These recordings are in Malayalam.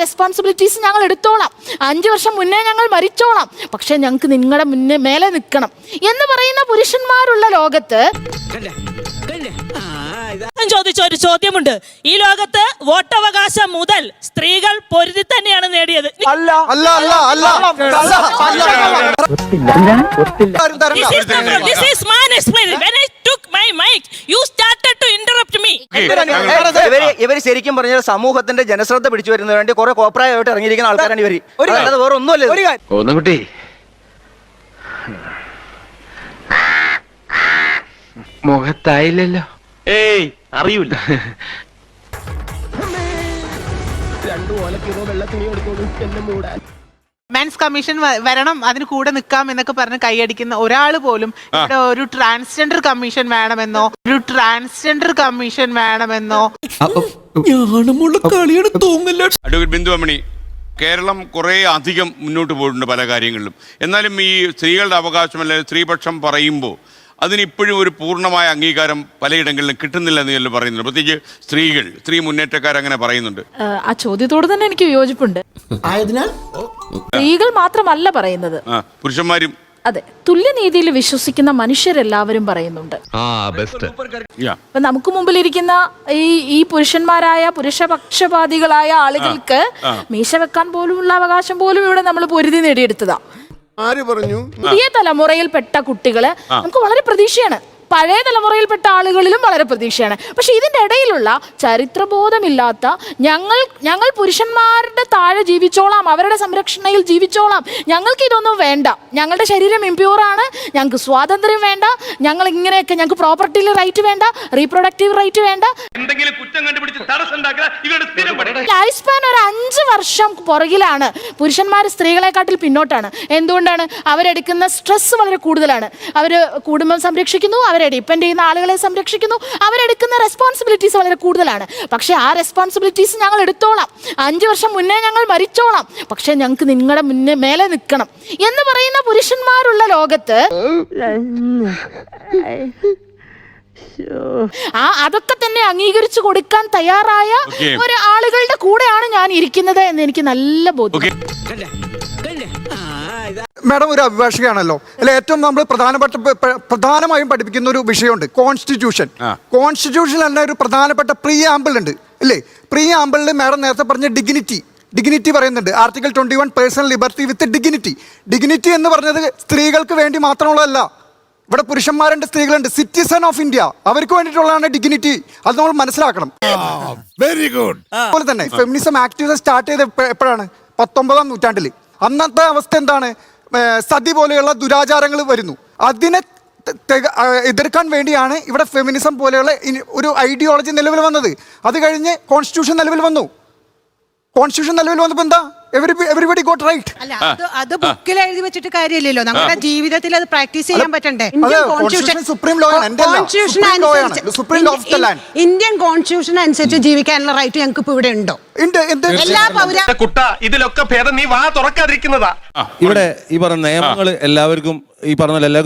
റെസ്പോൺസിബിലിറ്റീസ് ഞങ്ങൾ എടുത്തോളാം. 5 വർഷം മുന്നേ ഞങ്ങൾ മരിച്ചോളാം, പക്ഷെ ഞങ്ങൾക്ക് നിങ്ങളുടെ മുന്നേ മേലെ നിൽക്കണം എന്ന് പറയുന്ന പുരുഷന്മാരുള്ള ലോകത്ത് ചോദിച്ച ഒരു ചോദ്യമുണ്ട്. ഈ ലോകത്ത് വോട്ടവകാശം മുതൽ സ്ത്രീകൾ പൊരുതി തന്നെയാണ് നേടിയത്. ഇവര് ശരിക്കും പറഞ്ഞാൽ സമൂഹത്തിന്റെ ജനശ്രദ്ധ പിടിച്ചു വരുന്നതിന് വേണ്ടി കുറെ കോപ്രായമായിട്ട് ഇറങ്ങിയിരിക്കുന്ന ആൾക്കാരാണ് ഇവര്. അല്ലാതെ വേറെ ഒന്നുമല്ല. മുഖത്തായില്ലല്ലോ. ഏയ് അറിയില്ല. മെൻസ് കമ്മീഷൻ വരണം, അതിന് കൂടെ നിൽക്കാം എന്നൊക്കെ പറഞ്ഞ് കൈയടിക്കുന്ന ഒരാൾ പോലും ഇവിടെ ഒരു ട്രാൻസ്ജെൻഡർ കമ്മീഷൻ വേണമെന്നോ അഡ്വക്കേറ്റ് ബിന്ദു അമ്മണി, കേരളം കുറേ അധികം മുന്നോട്ട് പോയിട്ടുണ്ട് പല കാര്യങ്ങളിലും. എന്നാലും ഈ സ്ത്രീകളുടെ അവകാശം അല്ലെങ്കിൽ സ്ത്രീപക്ഷം പറയുമ്പോൾ അതിനിപ്പോഴും ഒരു പൂർണ്ണമായ അംഗീകാരം പലയിടങ്ങളിലും കിട്ടുന്നില്ല എന്ന് പറയുന്നുണ്ട്. പ്രത്യേകിച്ച് സ്ത്രീ മുന്നേറ്റക്കാരങ്ങനെ പറയുന്നുണ്ട്. ആ ചോദ്യത്തോട് തന്നെ എനിക്ക് വിയോജിപ്പുണ്ട്. ആയതിനാൽ സ്ത്രീകൾ മാത്രമല്ല പറയുന്നത്, പുരുഷന്മാരും അതെ, തുല്യനീതിയിൽ വിശ്വസിക്കുന്ന മനുഷ്യരെല്ലാവരും പറയുന്നുണ്ട്. അപ്പൊ നമുക്ക് മുമ്പിലിരിക്കുന്ന ഈ പുരുഷന്മാരായ പുരുഷപക്ഷപാതികളായ ആളുകൾക്ക് മീശ വെക്കാൻ പോലുമുള്ള അവകാശം പോലും ഇവിടെ നമ്മൾ പൊരുതി നേടിയെടുത്തതാ. ആര് പറഞ്ഞു? പുതിയ തലമുറയിൽപ്പെട്ട കുട്ടികള് നമുക്ക് വളരെ പ്രതീക്ഷയാണ്, പഴയ തലമുറയിൽപ്പെട്ട ആളുകളിലും വളരെ പ്രതീക്ഷയാണ്. പക്ഷെ ഇതിൻ്റെ ഇടയിലുള്ള ചരിത്രബോധമില്ലാത്ത ഞങ്ങൾ പുരുഷന്മാരുടെ താഴെ ജീവിച്ചോളാം, അവരുടെ സംരക്ഷണയിൽ ജീവിച്ചോളാം, ഞങ്ങൾക്ക് ഇതൊന്നും വേണ്ട, ഞങ്ങളുടെ ശരീരം ഇംപ്യൂറാണ്, ഞങ്ങൾക്ക് സ്വാതന്ത്ര്യം വേണ്ട, ഞങ്ങൾക്ക് പ്രോപ്പർട്ടിയിൽ റൈറ്റ് വേണ്ട, റീപ്രൊഡക്റ്റീവ് റൈറ്റ് വേണ്ട, ലൈഫ് സ്പാൻ ഒരു 5 വർഷം പുറകിലാണ്. പുരുഷന്മാർ സ്ത്രീകളെക്കാട്ടിൽ പിന്നോട്ടാണ്. എന്തുകൊണ്ടാണ്? അവരെടുക്കുന്ന സ്ട്രെസ് വളരെ കൂടുതലാണ്. അവർ കുടുംബം സംരക്ഷിക്കുന്നു, അവരെ ഡിപ്പെൻഡ് ചെയ്യുന്ന ആളുകളെ സംരക്ഷിക്കുന്നു, അവരെടുക്കുന്ന റെസ്പോൺസിബിലിറ്റീസ് വളരെ കൂടുതലാണ്. പക്ഷെ ആ റെസ്പോൺസിബിലിറ്റീസ് ഞങ്ങൾ എടുത്തോളാം. 5 വർഷം മുന്നേ ഞങ്ങൾ മരിച്ചോളാം, പക്ഷെ ഞങ്ങൾക്ക് നിങ്ങളുടെ മുന്നേ മേലെ നിൽക്കണം എന്ന് പറയുന്ന പുരുഷന്മാരുള്ള ലോകത്ത് അതൊക്കെ തന്നെ അംഗീകരിച്ചു കൊടുക്കാൻ തയ്യാറായ ഒരു ആളുകളുടെ കൂടെയാണ് ഞാൻ ഇരിക്കുന്നത് എന്ന് എനിക്ക് നല്ല ബോധ്യം. മാഡം ഒരു അഭിഭാഷകയാണല്ലോ, അല്ലെ? ഏറ്റവും നമ്മൾ പ്രധാനമായും പഠിപ്പിക്കുന്ന ഒരു വിഷയമുണ്ട്, കോൺസ്റ്റിറ്റ്യൂഷൻ. കോൺസ്റ്റിറ്റ്യൂഷൻ തന്നെ ഒരു പ്രധാനപ്പെട്ട പ്രീആമ്പിൾ ഉണ്ട്, അല്ലേ? പ്രീആമ്പിളിൽ മാഡം നേരത്തെ പറഞ്ഞ ഡിഗ്നിറ്റി പറയുന്നുണ്ട്. ആർട്ടിക്കിൾ 21 പേഴ്സണൽ ലിബർട്ടി വിത്ത് ഡിഗ്നിറ്റി എന്ന് പറഞ്ഞത് സ്ത്രീകൾക്ക് വേണ്ടി മാത്രമുള്ളതല്ല. ഇവിടെ പുരുഷന്മാരുണ്ട്, സ്ത്രീകളുണ്ട്, സിറ്റിസൺ ഓഫ് ഇന്ത്യ, അവർക്ക് വേണ്ടിയിട്ടുള്ളതാണ് ഡിഗ്നിറ്റി. അത് നമ്മൾ മനസ്സിലാക്കണം. Very good. അതുപോലെ തന്നെ ഫെമിനിസം ആക്ടിവിസം സ്റ്റാർട്ട് ചെയ്ത് എപ്പോഴാണ്? 19-ാം നൂറ്റാണ്ടിൽ. അന്നത്തെ അവസ്ഥ എന്താണ്? സതി പോലെയുള്ള ദുരാചാരങ്ങൾ വരുന്നു. അതിനെ എതിർക്കാൻ വേണ്ടിയാണ് ഇവിടെ ഫെമിനിസം പോലെയുള്ള ഒരു ഐഡിയോളജി നിലവിൽ വന്നത്. അത് കഴിഞ്ഞ് കോൺസ്റ്റിറ്റ്യൂഷൻ നിലവിൽ വന്നു. കോൺസ്റ്റിറ്റ്യൂഷൻ നിലവിൽ വന്നപ്പോൾ എന്താ? Everybody got right. അല്ല, അത് ബുക്കിൽ എഴുതി വെച്ചിട്ട് കാര്യമില്ലല്ലോ, നമ്മുടെ ജീവിതത്തിൽ അത് പ്രാക്ടീസ് ചെയ്യാൻ പറ്റണ്ടേ? ഇന്ത്യൻ കോൺസ്റ്റിറ്റ്യൂഷൻ അനുസരിച്ച് ജീവിക്കാനുള്ള റൈറ്റ് ഞങ്ങൾക്ക് ഇപ്പൊ ഇവിടെ ഉണ്ടോ? എല്ലാ ഇതിലൊക്കെ ഭേദം നീ വാ തുറക്കാതിരിക്കുന്നതാ. ഇവിടെ ഈ പറഞ്ഞ നിയമങ്ങൾ എല്ലാവർക്കും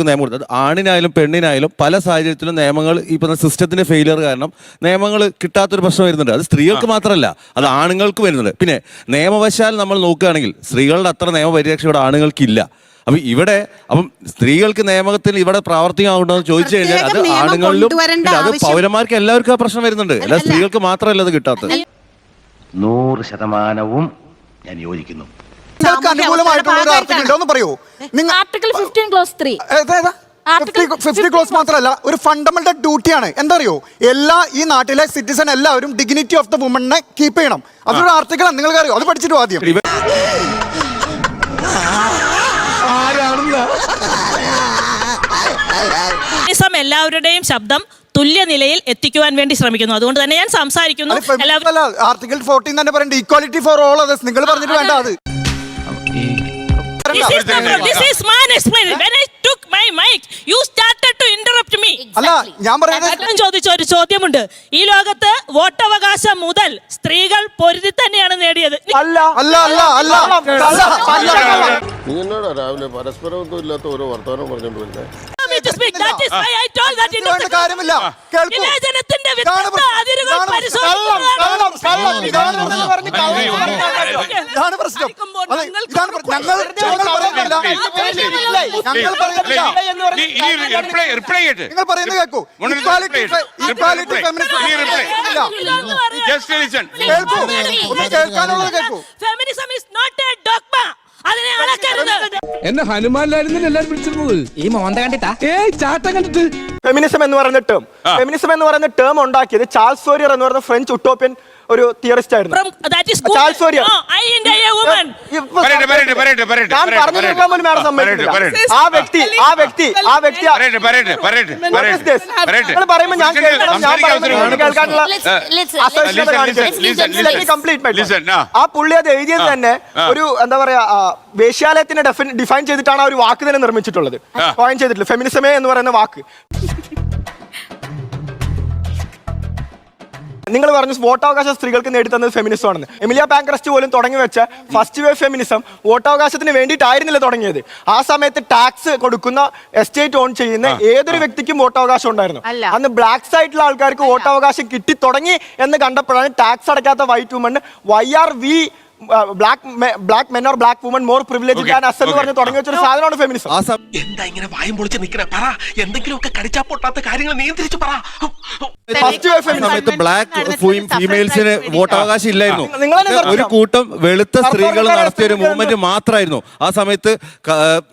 നിയമം കൊടുത്തത്, ആണിനായാലും പെണ്ണിനായാലും പല സാഹചര്യത്തിലും നിയമങ്ങൾ ഈ പറഞ്ഞ സിസ്റ്റത്തിന്റെ ഫെയിലിയർ കാരണം നിയമങ്ങൾ കിട്ടാത്തൊരു പ്രശ്നം വരുന്നുണ്ട്. അത് സ്ത്രീകൾക്ക് മാത്രമല്ല, അത് ആണുങ്ങൾക്ക് വരുന്നുണ്ട്. പിന്നെ നിയമവശാൽ നമ്മൾ നോക്കുകയാണെങ്കിൽ സ്ത്രീകളുടെ അത്ര നിയമപരിരക്ഷ ഇവിടെ ആണുങ്ങൾക്കില്ല. അപ്പം സ്ത്രീകൾക്ക് നിയമത്തിൽ ഇവിടെ പ്രാവർത്തികമാകുണ്ടോ എന്ന് ചോദിച്ചു കഴിഞ്ഞാൽ അത് ആണുങ്ങളിലും അത് പൗരന്മാർക്ക് എല്ലാവർക്കും ആ പ്രശ്നം വരുന്നുണ്ട്. അല്ല സ്ത്രീകൾക്ക് മാത്രമല്ല അത് കിട്ടാത്തത്. 100% ഞാൻ യോജിക്കുന്നു. ആർട്ടിക്കിൾ 15 ക്ലോസ് 3 50 ക്ലോസ് മാത്രമല്ല, ഒരു ഫണ്ടമെന്റൽ ഡ്യൂട്ടിയാണ്. എന്താ അറിയോ? ഈ നാട്ടിലെ സിറ്റിസൺ എല്ലാവരും ഡിഗ്നിറ്റി ഓഫ് ദ വുമണിനെ കീപ്പ് ചെയ്യണം. അതൊരു ആർട്ടിക്കിളാണ്, നിങ്ങൾക്ക് അറിയോ? അത് പഠിച്ചിട്ട് ആദ്യം. എല്ലാവരുടെയും ശബ്ദം തുല്യ നിലയിൽ എത്തിക്കുവാൻ വേണ്ടി ശ്രമിക്കുന്നു. അതുകൊണ്ട് തന്നെ ഞാൻ സംസാരിക്കുന്നു. ആർട്ടിക്കിൾ 14 തന്നെ പറയുന്നത് ഈക്വാലിറ്റി ഫോർ ഓൾ അതേഴ്സ്. നിങ്ങൾ പറഞ്ഞിട്ട് വേണ്ട അത്. ചോദിച്ച ഒരു ചോദ്യമുണ്ട്. ഈ ലോകത്ത് വോട്ടവകാശം മുതൽ സ്ത്രീകൾ പൊരുതി തന്നെയാണ് നേടിയത്. നീ എന്നോടാ രാവിലെ പരസ്പരമൊന്നും ഇല്ലാത്ത ഓരോ വർത്തമാനം പറഞ്ഞോണ്ട് വരുന്നത്? ഇതാണ് പ്രശ്നം. ആയിരിക്കുമ്പോൾ അതെ, ഞങ്ങൾക്ക് ഇതാണ് ഞങ്ങൾ പറയുന്നില്ല. ഞങ്ങൾ പറയുന്നില്ല. റിപ്ലൈ ചെയ്യട്ടെ. നിങ്ങൾ പറയുന്നത് കേൾക്കൂ. Equality, feminism. Just listen. കേൾക്കൂ. ഒന്ന് കേൾക്കാനുള്ളത് കേൾക്കൂ. Feminism is not a dogma. അതിനെ അളക്കരുത്. എന്നെ ഹനുമാനിലായിരുന്നു എല്ലാരും വിളിച്ചിരുന്നത്. ഈ മോന്ത കണ്ടിട്ടാ ചാട്ടം കണ്ടിട്ട്. ഫെമിനിസം എന്ന് പറയുന്ന ടേം ഉണ്ടാക്കിയത് ചാൾസ് ഫോരിയർ എന്ന് പറയുന്ന ഫ്രഞ്ച് ഉട്ടോപ്യൻ ഒരു തിയറിസ്റ്റ് ആയിരുന്നു. That is good. Charles Fourier. No, I am a woman. ഞാൻ പറഞ്ഞു തീർക്കാൻ പോലും മാഡം സമ്മതിക്കില്ല. ആ വ്യക്തി നിങ്ങൾ പറയുമ്പോൾ ഞാൻ കേൾക്കാനുള്ള ആ പുള്ളി അത് എഴുതിയത് തന്നെ ഒരു എന്താ പറയാ വേശ്യാലയത്തിനെ ഡിഫൈൻ ചെയ്തിട്ടാണ് ആ ഒരു വാക്ക് തന്നെ നിർമ്മിച്ചിട്ടുള്ളത്. കോയിൻ ചെയ്തിട്ടുള്ളത് ഫെമിനിസമേ എന്ന് പറയുന്ന വാക്ക്. നിങ്ങൾ പറഞ്ഞു വോട്ടവകാശം സ്ത്രീകൾക്ക് നേടിത്തന്നത് ഫെമിനിസം ആണെന്ന്. എമിലിയ പാങ്ക്രസ്റ്റ് പോലും തുടങ്ങി വെച്ച ഫസ്റ്റ് വേവ് ഫെമിനിസം വോട്ടവകാശത്തിന് വേണ്ടിയിട്ടായിരുന്നില്ല തുടങ്ങിയത്. ആ സമയത്ത് ടാക്സ് കൊടുക്കുന്ന എസ്റ്റേറ്റ് ഓൺ ചെയ്യുന്ന ഏതൊരു വ്യക്തിക്കും വോട്ടവകാശം ഉണ്ടായിരുന്നു. അന്ന് ബ്ലാക്ക് സൈഡിലുള്ള ആൾക്കാർക്ക് വോട്ടവകാശം കിട്ടി തുടങ്ങി എന്ന് കണ്ടപ്പോഴാണ് ടാക്സ് അടയ്ക്കാത്ത white woman why are we black men or black woman more privilege than us എന്ന് പറഞ്ഞ് തുടങ്ങി വെച്ചൊരു സാധനമാണ് ഫെമിനിസം. എന്താ ഇങ്ങനെ വായും പൊളിച്ച് നിക്കണേ? പറ, എന്തെങ്കിലുമൊക്കെ കടിച്ചാ പൊട്ടാത്ത കാര്യങ്ങൾ നിയന്ത്രിച്ച് പറ. സമയത്ത് ബ്ലാക്ക് ഫീമെയിൽസിന് വോട്ടവകാശം ഇല്ലായിരുന്നു. ഒരു കൂട്ടം വെളുത്ത സ്ത്രീകൾ നടത്തിയ ഒരു മൂവ്മെന്റ് മാത്രമായിരുന്നു ആ സമയത്ത്.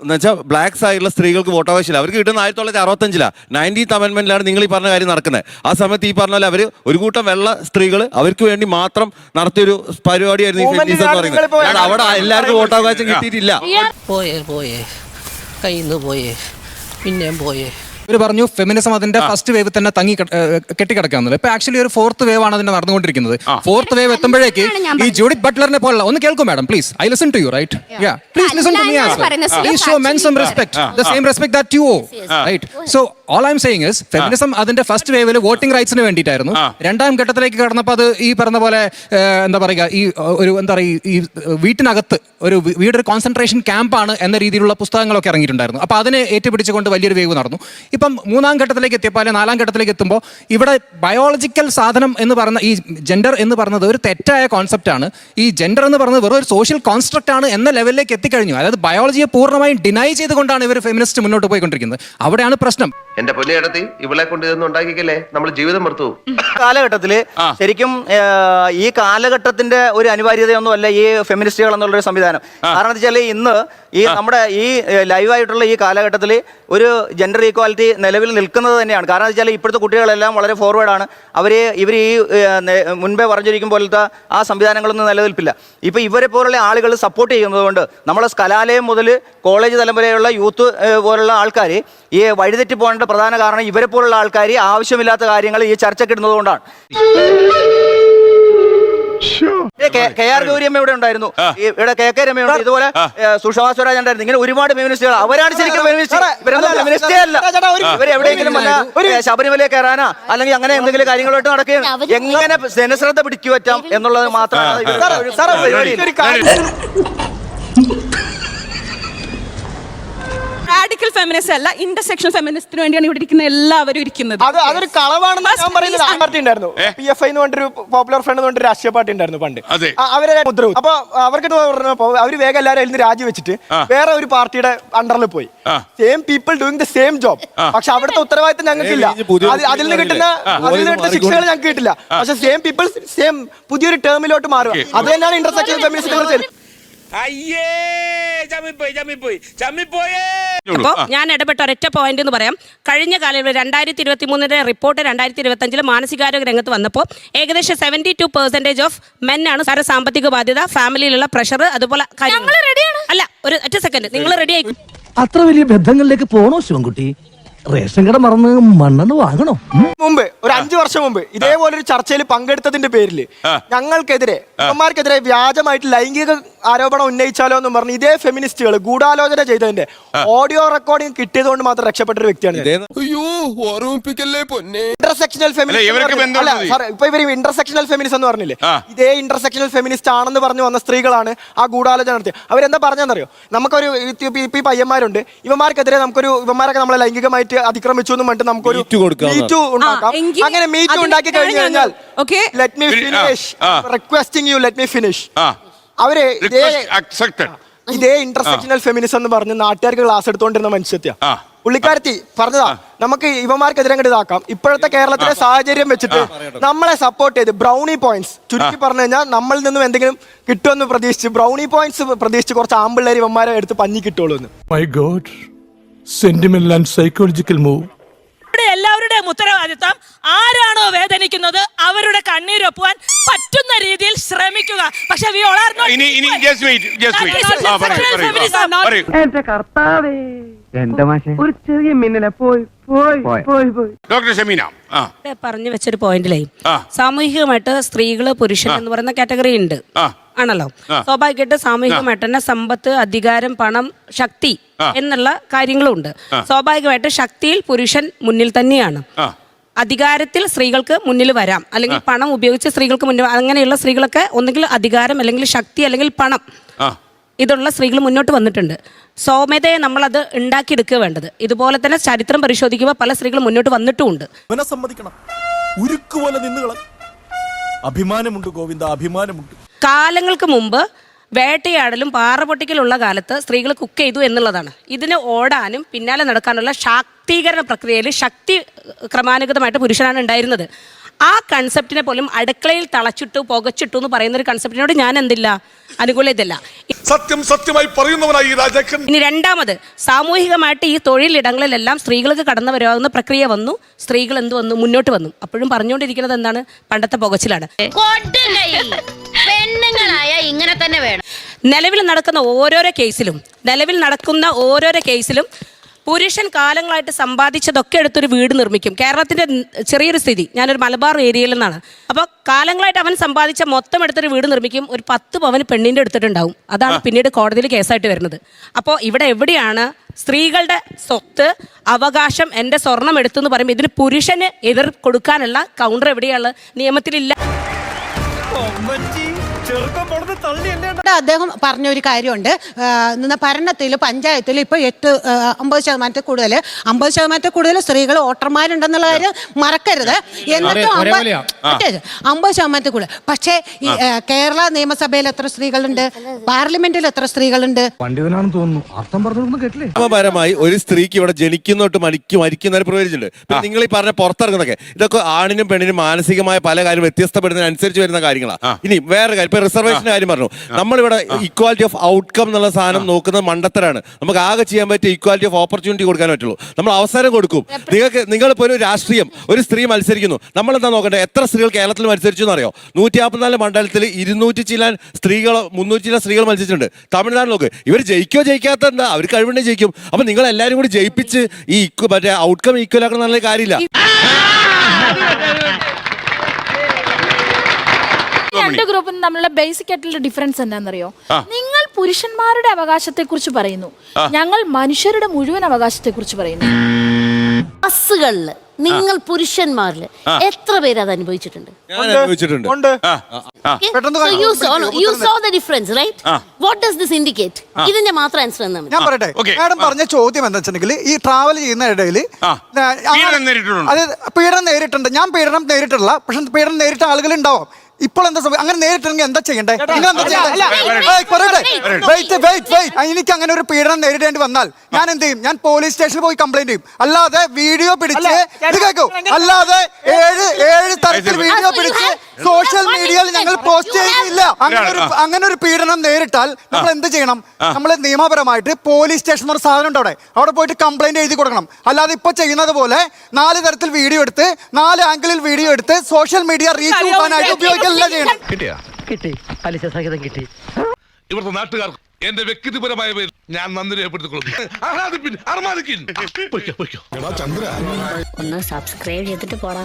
എന്നുവെച്ചാൽ ബ്ലാക്ക് സൈഡിലുള്ള സ്ത്രീകൾക്ക് വോട്ടവകാശം ഇല്ല. അവർക്ക് കിട്ടുന്ന 1965 19th അമെന്റ്മെന്റിലാണ് നിങ്ങൾ ഈ പറഞ്ഞ കാര്യം നടക്കുന്നത്. ആ സമയത്ത് ഈ പറഞ്ഞ പോലെ അവര് ഒരു കൂട്ടം വെള്ള സ്ത്രീകൾ അവർക്ക് വേണ്ടി മാത്രം നടത്തിയൊരു പരിപാടിയായിരുന്നു ഈ ഫെമിനിസം എന്ന് പറയുന്നത്. അവിടെ എല്ലാവർക്കും വോട്ടവകാശം കിട്ടിയിട്ടില്ല. പോയേ കയ്യിന്ന് പോയേ പിന്നെയും പോയേ. ഇവർ പറഞ്ഞു ഫെമിനിസം അതിന്റെ ഫസ്റ്റ് വേവ് തന്നെ തങ്ങി കെട്ടിക്കിടക്കാന്നുള്ളത്. ഇപ്പൊ ആക്ച്വലി ഒരു ഫോർത്ത് വേവ് ആണ് അതിന്റെ നടന്നുകൊണ്ടിരിക്കുന്നത്. ഫോർത്ത് വേവ് എത്തുമ്പോഴേക്ക് ഈ ജൂഡിത്ത് ബട്ട്ലറിനെ പോലുള്ള ഒന്ന് കേൾക്കും madam please. I listen to you right. Please listen to me as well. Please show men some respect, the same respect that you owe, right? So all I'm saying is feminism അതിന്റെ ഫസ്റ്റ് വേവിൽ വോട്ടിംഗ് റൈറ്റ്സിന് വേണ്ടിയിട്ടായിരുന്നു. രണ്ടാം ഘട്ടത്തിലേക്ക് കടന്നപ്പോൾ അത് ഈ പറഞ്ഞ പോലെ എന്താ പറയുക ഈ ഒരു എന്താ പറയുക ഈ വീട്ടിനകത്ത് ഒരു വീടൊരു കോൺസെൻട്രേഷൻ ക്യാമ്പാണ് എന്ന രീതിയിലുള്ള പുസ്തകങ്ങളൊക്കെ ഇറങ്ങിയിട്ടുണ്ടായിരുന്നു. അപ്പോൾ അതിനെ ഏറ്റുപിടിച്ചുകൊണ്ട് വലിയൊരു വേവ് നടന്നു. ഇപ്പം മൂന്നാം ഘട്ടത്തിലേക്ക് എത്തിയപ്പോൾ അല്ലെങ്കിൽ നാലാം ഘട്ടത്തിലേക്ക് എത്തുമ്പോൾ ഇവിടെ ബയോളജിക്കൽ സാധനം എന്ന് പറഞ്ഞ ഈ ജെൻഡർ എന്ന് പറഞ്ഞത് ഒരു തെറ്റായ കോൺസെപ്റ്റ് ആണ്. ഈ ജെൻഡർ എന്ന് പറയുന്നത് വെറും ഒരു സോഷ്യൽ കോൺസ്ട്രക്റ്റ് ആണ് എന്ന ലെവലിലേക്ക് എത്തിക്കഴിഞ്ഞു. അതായത് ബയോളജിയെ പൂർണ്ണമായും ഡിനൈ ചെയ്തുകൊണ്ടാണ് ഇവർ ഫെമിനിസ്റ്റ് മുന്നോട്ട് പോയിക്കൊണ്ടിരിക്കുന്നത്. അവിടെയാണ് പ്രശ്നം. എന്റെ പൊന്നിയിടത്തി ഇവളെ കൊണ്ട് ഇതൊന്നും ഉണ്ടാക്കിക്കല്ലേ, നമ്മൾ ജീവിതം മറുത്തു. കാലഘട്ടത്തില് ശരിക്കും ഈ കാലഘട്ടത്തിന്റെ ഒരു അനിവാര്യതയൊന്നും അല്ല ഈ ഫെമിനിസ്റ്റുകൾ എന്നുള്ളൊരു സംവിധാനം. കാരണം എന്താ വെച്ചാൽ ഇന്ന് ഈ നമ്മുടെ ഈ ലൈവായിട്ടുള്ള ഈ കാലഘട്ടത്തിൽ ഒരു ജെൻഡർ ഈക്വാലിറ്റി നിലവിൽ നിൽക്കുന്നത് തന്നെയാണ്. കാരണം എന്താ വെച്ചാൽ ഇപ്പോഴത്തെ കുട്ടികളെല്ലാം വളരെ ഫോർവേഡാണ്. ഇവർ ഈ മുൻപേ പറഞ്ഞിരിക്കും പോലത്തെ ആ സംവിധാനങ്ങളൊന്നും നിലനിൽപ്പില്ല. ഇപ്പം ഇവരെ പോലുള്ള ആളുകൾ സപ്പോർട്ട് ചെയ്യുന്നതുകൊണ്ട് നമ്മളെ കലാലയം മുതൽ കോളേജ് തലം വരെയുള്ള യൂത്ത് പോലുള്ള ആൾക്കാർ ഈ വഴിതെറ്റി പോകേണ്ട പ്രധാന കാരണം ഇവരെ പോലുള്ള ആൾക്കാർ ആവശ്യമില്ലാത്ത കാര്യങ്ങൾ ഈ ചർച്ചയ്ക്കിടുന്നത് കൊണ്ടാണ്. കെ ആർ ഗൗരിയമ്മ ഇവിടെ ഉണ്ടായിരുന്നു, ഇവിടെ കെ കെ രമയുണ്ട്, ഇതുപോലെ സുഷമാ സ്വരാജ് ഉണ്ടായിരുന്നു. ഇങ്ങനെ ഒരുപാട് ഫെമിനിസ്റ്റുകൾ. അവരാണ് ശരിക്കും ഫെമിനിസ്റ്റേ അല്ല. ഇവരെവിടെയെങ്കിലും ശബരിമലയിൽ കയറാനാ അല്ലെങ്കിൽ അങ്ങനെ എന്തെങ്കിലും കാര്യങ്ങളായിട്ട് നടക്കുകയും എങ്ങനെ ജനശ്രദ്ധ പിടിക്കു പറ്റാം എന്നുള്ളത് മാത്രമാണ്. റാഡിക്കൽ ഫെമിനിസ്റ്റ് അല്ല, ഇന്റർസെക്ഷണൽ ഫെമിനിസ്റ്റിന് വേണ്ടിയാണ് ഇവിടെ ഇരിക്കുന്ന എല്ലാവരും ഇരിക്കുന്നത്. അതൊരു കളവാണെന്ന് ഞാൻ പറയുന്നത്. ആ പാർട്ടി ഉണ്ടായിരുന്നു, PFI എന്ന് പറഞ്ഞൊരു പോപ്പുലർ ഫ്രണ്ട് എന്ന് പറഞ്ഞൊരു രാഷ്ട്രീയ പാർട്ടി ഉണ്ടായിരുന്നു പണ്ട്. അവരെ മുദ്ര അപ്പൊ അവർക്ക് പറഞ്ഞപ്പോ അവര് വേഗം എല്ലാവരും അതിൽ നിന്ന് രാജിവെച്ചിട്ട് വേറെ ഒരു പാർട്ടിയുടെ അണ്ടറിൽ പോയി. Same people doing the same job. പക്ഷെ അവിടുത്തെ ഉത്തരവാദിത്തം ഞങ്ങൾക്കില്ല. അതിൽ നിന്ന് കിട്ടുന്ന ശിക്ഷകൾ ഞങ്ങൾക്ക് കിട്ടില്ല. പക്ഷെ സെയിം പീപ്പിൾ സെയിം പുതിയൊരു ടേമിലോട്ട് മാറുക. അത് തന്നെയാണ് ഇന്റർസെക്ഷണൽ ഫെമിനിസ്റ്റ്. അപ്പോൾ ഞാൻ ഇടപെട്ട ഒരൊറ്റ പോയിന്റ് എന്ന് പറയാം. കഴിഞ്ഞ കാലങ്ങളിൽ 2023 റിപ്പോർട്ട് 2025 മാനസികാരോഗ്യ രംഗത്ത് വന്നപ്പോൾ ഏകദേശം 72% ഓഫ് മെൻ ആണ് സാമ്പത്തിക ബാധ്യത, ഫാമിലിയിലുള്ള പ്രഷർ, അതുപോലെ അല്ല ഒരു ഒറ്റ സെക്കൻഡ് നിങ്ങൾ റെഡി ആയി. അത്ര വലിയ ബന്ധങ്ങളിലേക്ക് പോണോ ശിവൻകുട്ടി? റേഷൻ കട മറന്ന് മണ്ണെണ്ണ വാങ്ങണോ? മുമ്പ് ഒരു 5 വർഷം മുമ്പ് ഇതേപോലെ ഒരു ചർച്ചയിൽ പങ്കെടുത്തതിന്റെ പേരിൽ ഞങ്ങൾക്കെതിരെ ഇവന്മാർക്കെതിരെ വ്യാജമായിട്ട് ലൈംഗിക ആരോപണം ഉന്നയിച്ചാലോ എന്ന് പറഞ്ഞ് ഇതേ ഫെമിനിസ്റ്റുകൾ ഗൂഢാലോചന ചെയ്തതിന്റെ ഓഡിയോ റെക്കോർഡിംഗ് കിട്ടിയത് കൊണ്ട് മാത്രം രക്ഷപ്പെട്ട ഒരു വ്യക്തിയാണ്. ഇന്റർസെക്ഷണൽ ഫെമിനിസ്റ്റ് ഇപ്പൊ ഇവർ ഇന്റർസെക്ഷണൽ ഫെമിനിസ്റ്റ് എന്ന് പറഞ്ഞില്ലേ, ഇതേ ഇന്റർസെക്ഷണൽ ഫെമിനിസ്റ്റ് ആണെന്ന് പറഞ്ഞു വന്ന സ്ത്രീകളാണ് ആ ഗൂഢാലോചന നടത്തിയത്. അവരെന്താ പറഞ്ഞെന്നറിയോ, നമുക്കൊരു ഈ പയ്യന്മാരുണ്ട്, ഇവന്മാർക്കെതിരെ ഇവന്മാരൊക്കെ നമ്മളെ ലൈംഗികമായിട്ട് അതിക്രമിച്ചു എന്ന് പറഞ്ഞിട്ട് നമുക്കൊരു മീറ്റു ഉണ്ടാക്കാം. അങ്ങനെ മീറ്റു ഉണ്ടാക്കി കഴിഞ്ഞു കഴിഞ്ഞാൽ let me finish requesting you let me finish. അവര് accepted. ഇതേ ഇന്റർസെക്ഷണൽ ഫെമിനിസം എന്ന് പറഞ്ഞ് നാട്ടുകാർക്ക് ക്ലാസ് എടുത്തുകൊണ്ടിരുന്ന മനുഷ്യത്യ പുള്ളിക്കാരത്തി പറഞ്ഞതാ നമുക്ക് ഇവന്മാർക്കെതിരെ അങ്ങോട്ട് ഇതാക്കാം. ഇപ്പോഴത്തെ കേരളത്തിലെ സാഹചര്യം വെച്ചിട്ട് നമ്മളെ സപ്പോർട്ട് ചെയ്ത് ബ്രൗണി പോയിന്റ്സ് ചുരുക്കി പറഞ്ഞു കഴിഞ്ഞാൽ നമ്മളിൽ നിന്നും എന്തെങ്കിലും കിട്ടുമെന്ന് പ്രതീക്ഷിച്ച് ബ്രൗണി പോയിന്റ്സ് പ്രതീക്ഷിച്ച് കുറച്ച് ആമ്പിള്ളേർ ഇവന്മാരെ എടുത്ത് പഞ്ഞി കിട്ടുള്ളൂ എന്ന്. My God, sentimental and psychological move. എല്ലാവരുടെയും ഉത്തരവാദിത്തം ആരാണോ വേദനിക്കുന്നത് അവരുടെ കണ്ണീരൊപ്പുവാൻ പറ്റുന്ന രീതിയിൽ ശ്രമിക്കുക. പക്ഷെ ഇനി just wait. പറയൂ. എന്റെ കർത്താവേ, എന്റെ മാഷെ ഒരു ചെറിയ മിന്നലെ പോയി. ഡോക്ടർ ഷമീന പറഞ്ഞു വെച്ചൊരു പോയിന്റിലേ സാമൂഹികമായിട്ട് സ്ത്രീകള് പുരുഷൻ എന്ന് പറയുന്ന കാറ്റഗറി ഉണ്ട് ആണല്ലോ. സ്വാഭാവികമായിട്ട് സാമൂഹികമായിട്ട് തന്നെ സമ്പത്ത്, അധികാരം, പണം, ശക്തി എന്നുള്ള കാര്യങ്ങളുണ്ട്. സ്വാഭാവികമായിട്ട് ശക്തിയിൽ പുരുഷൻ മുന്നിൽ തന്നെയാണ്. അധികാരത്തിൽ സ്ത്രീകൾക്ക് മുന്നിൽ വരാം, അല്ലെങ്കിൽ പണം ഉപയോഗിച്ച് സ്ത്രീകൾക്ക് മുന്നിൽ, അങ്ങനെയുള്ള സ്ത്രീകളൊക്കെ ഒന്നുകിൽ അധികാരം അല്ലെങ്കിൽ ശക്തി അല്ലെങ്കിൽ പണം ഇതുള്ള സ്ത്രീകൾ മുന്നോട്ട് വന്നിട്ടുണ്ട്. സൗമ്യതയെ നമ്മളത് ഉണ്ടാക്കിയെടുക്കുക വേണ്ടത്. ഇതുപോലെ തന്നെ ചരിത്രം പരിശോധിക്കുമ്പോൾ പല സ്ത്രീകൾ മുന്നോട്ട് വന്നിട്ടുമുണ്ട്. സമ്മതിക്കണം, ഉരുക്കുപോലെ നിന്നുകള അഭിമാനമുണ്ട് ഗോവിന്ദ, അഭിമാനമുണ്ട്. കാലങ്ങൾക്ക് മുമ്പ് വേട്ടയാടലും പാറപൊട്ടിക്കലുള്ള കാലത്ത് സ്ത്രീകൾ കുക്ക് ചെയ്തു എന്നുള്ളതാണ്. ഇതിന് ഓടാനും പിന്നാലെ നടക്കാനുള്ള ശാക്തീകരണ പ്രക്രിയയിൽ ശക്തി ക്രമാനുഗതമായിട്ട് പുരുഷനാണ് ഉണ്ടായിരുന്നത്. ആ കൺസെപ്റ്റിനെ പോലും അടുക്കളയിൽ തളച്ചിട്ടു പുകച്ചിട്ടു എന്ന് പറയുന്ന ഒരു കൺസെപ്റ്റിനോട് ഞാൻ എന്തില്ല, അനുകൂലതയില്ല. സത്യമായി പറയുന്നവനായി രാജാക്കൻ. ഇനി രണ്ടാമത്, സാമൂഹികമായിട്ട് ഈ തൊഴിലിടങ്ങളിലെല്ലാം സ്ത്രീകൾക്ക് കടന്നു വരാവുന്ന പ്രക്രിയ വന്നു. സ്ത്രീകൾ എന്ത് വന്നു, മുന്നോട്ട് വന്നു. അപ്പോഴും പറഞ്ഞുകൊണ്ടിരിക്കുന്നത് എന്താണ്, പണ്ടത്തെ പുകച്ചിലാണ്. പെണ്ണുങ്ങളായ ഇങ്ങനെ തന്നെ വേണം. നിലവിൽ നടക്കുന്ന ഓരോരോ കേസിലും പുരുഷൻ കാലങ്ങളായിട്ട് സമ്പാദിച്ചതൊക്കെ എടുത്തൊരു വീട് നിർമ്മിക്കും. കേരളത്തിന്റെ ചെറിയൊരു സ്ഥിതി, ഞാനൊരു മലബാർ ഏരിയയിൽ നിന്നാണ്. അപ്പോൾ കാലങ്ങളായിട്ട് അവൻ സമ്പാദിച്ച മൊത്തം എടുത്തൊരു വീട് നിർമ്മിക്കും. ഒരു 10 പവന് പെണ്ണിൻ്റെ എടുത്തിട്ടുണ്ടാവും. അതാണ് പിന്നീട് കോടതിയിൽ കേസായിട്ട് വരുന്നത്. അപ്പോൾ ഇവിടെ എവിടെയാണ് സ്ത്രീകളുടെ സ്വത്ത് അവകാശം, എൻ്റെ സ്വർണം എടുത്തെന്ന് പറയുമ്പോൾ ഇതിന് പുരുഷന് എതിർ കൊടുക്കാനുള്ള കൗണ്ടർ എവിടെയാണ്? നിയമത്തിലില്ല. അദ്ദേഹം പറഞ്ഞൊരു കാര്യമുണ്ട്, ഭരണത്തിൽ പഞ്ചായത്തിൽ ഇപ്പൊ 50% കൂടുതൽ സ്ത്രീകൾ വോട്ടർമാരുണ്ടെന്നുള്ള കാര്യം മറക്കരുത്. എന്നിട്ടും 50% കൂടുതൽ. പക്ഷേ ഈ കേരള നിയമസഭയിൽ എത്ര സ്ത്രീകളുണ്ട്, പാർലമെന്റിൽ എത്ര സ്ത്രീകളുണ്ട്? പണ്ഡിതനാണെന്ന് തോന്നുന്നു, അർത്ഥം പറഞ്ഞൊന്നും കേട്ടില്ലേ? നിയമപരമായി ഒരു സ്ത്രീക്ക് ഇവിടെ ജനിക്കുന്നോട്ട് മരിക്കുന്നതിന് പ്രവേശിച്ചിട്ടുണ്ട്. നിങ്ങൾ ഈ പറഞ്ഞ പുറത്തിറങ്ങുന്നതൊക്കെ ഇതൊക്കെ ആണിനും പെണ്ണിനും മാനസികമായ പല കാര്യം വ്യത്യസ്തപ്പെടുന്നതിനനുസരിച്ച് വരുന്ന കാര്യങ്ങളാണ്. ഇനി വേറെ കാര്യം, ഇപ്പൊ റിസർവേഷന്റെ കാര്യം പറഞ്ഞു. നമ്മളിവിടെ ഇക്വാലിറ്റി ഓഫ് ഔട്ട്കം എന്നുള്ള സാധനം നോക്കുന്നത് മണ്ടത്തരാണ്. നമുക്ക് ആകെ ചെയ്യാൻ പറ്റിയ ഇക്വാലിറ്റി ഓഫ് ഓപ്പർച്യൂണിറ്റി കൊടുക്കാൻ പറ്റുള്ളൂ. നമ്മൾ അവസരം കൊടുക്കും. നിങ്ങളിപ്പോൾ ഒരു രാഷ്ട്രീയം, ഒരു സ്ത്രീ മത്സരിക്കുന്നു, നമ്മളെന്താ നോക്കണ്ടേ, എത്ര സ്ത്രീകൾ കേരളത്തിൽ മത്സരിച്ചു എന്നറിയോ? 154 മണ്ഡലത്തിൽ 200 ചില സ്ത്രീകൾ, 300 ചില സ്ത്രീകൾ മത്സരിച്ചിട്ടുണ്ട്. തമിഴ്നാട് നോക്ക്, ഇവർ ജയിക്കോ ജയിക്കാത്ത എന്താ, അവർ കഴിവുണ്ടെ ജയിക്കും. അപ്പൊ നിങ്ങൾ എല്ലാവരും കൂടി ജയിപ്പിച്ച് ഈ മറ്റേ ഔട്ട്കം ഈക്വൽ ആക്കുന്ന നല്ല കാര്യമില്ല. രണ്ട് ഗ്രൂപ്പിനും തമ്മിലുള്ള ബേസിക് ആയിട്ടുള്ള ഡിഫറൻസ് എന്താണെന്നറിയോ? നിങ്ങൾ പുരുഷന്മാരുടെ അവകാശത്തെ കുറിച്ച് പറയുന്നു, ഞങ്ങൾ മനുഷ്യരുടെ മുഴുവൻ അവകാശത്തെ കുറിച്ച് പറയുന്നു. ബസ്സുകളില് നിങ്ങൾ പുരുഷന്മാരില് എത്ര പേര് അത് അനുഭവിച്ചിട്ടുണ്ട്? ഇതിന്റെ മാത്രം ആൻസർ എന്നാ ഞാൻ പറയട്ടെ. മാഡം പറഞ്ഞ ചോദ്യം എന്താ വെച്ചിട്ടുണ്ടെങ്കിൽ, ഈ ട്രാവൽ ചെയ്യുന്ന ഇടയിൽ അത് പീഡനം നേരിട്ടുണ്ട്. ഞാൻ പീഡനം നേരിട്ടില്ല, പക്ഷെ പീഡനം നേരിട്ട ആളുകൾ ഉണ്ടാവും. ഇപ്പോൾ എന്താ സംഭവം? അങ്ങനെ നേരിട്ടെങ്കിൽ എന്താ ചെയ്യണ്ടേ? നിങ്ങൾ എന്താ ചെയ്യണ്ടേ? എനിക്ക് അങ്ങനെ ഒരു പീഡനം നേരിടേണ്ടി വന്നാൽ ഞാൻ എന്ത് ചെയ്യും? ഞാൻ പോലീസ് സ്റ്റേഷനിൽ പോയി കംപ്ലൈന്റ് ചെയ്യും. അല്ലാതെ വീഡിയോ പിടിച്ച് ഇത് കേൾക്കൂ, അല്ലാതെ ഏഴ് തരത്തിൽ വീഡിയോ പിടിച്ച് സോഷ്യൽ മീഡിയയിൽ ഞങ്ങൾ പോസ്റ്റ് ചെയ്യുന്നില്ല. അങ്ങനെ ഒരു പീഡനം നേരിട്ടാൽ നമ്മൾ എന്ത് ചെയ്യണം? നമ്മൾ നിയമപരമായിട്ട് പോലീസ് സ്റ്റേഷൻ ഒരു സാധനം ഉണ്ട്, അവിടെ പോയിട്ട് കംപ്ലൈന്റ് എഴുതി കൊടുക്കണം. അല്ലാതെ ഇപ്പൊ ചെയ്യുന്നത് പോലെ 4 തരത്തിൽ വീഡിയോ എടുത്ത് 4 ആംഗിളിൽ വീഡിയോ എടുത്ത് സോഷ്യൽ മീഡിയ റീച്ച് കൂട്ടാനായിട്ട് ഉപയോഗിക്കുക. കിട്ടി, പലിശ സഹിതം കിട്ടി. ഇവിടുത്തെ നാട്ടുകാർ എന്റെ വ്യക്തിപരമായ പേരിൽ ഞാൻ നന്ദി രേഖപ്പെടുത്തിക്കൊള്ളുന്നു. ഒന്ന് സബ്സ്ക്രൈബ് ചെയ്തിട്ട് പോടാ.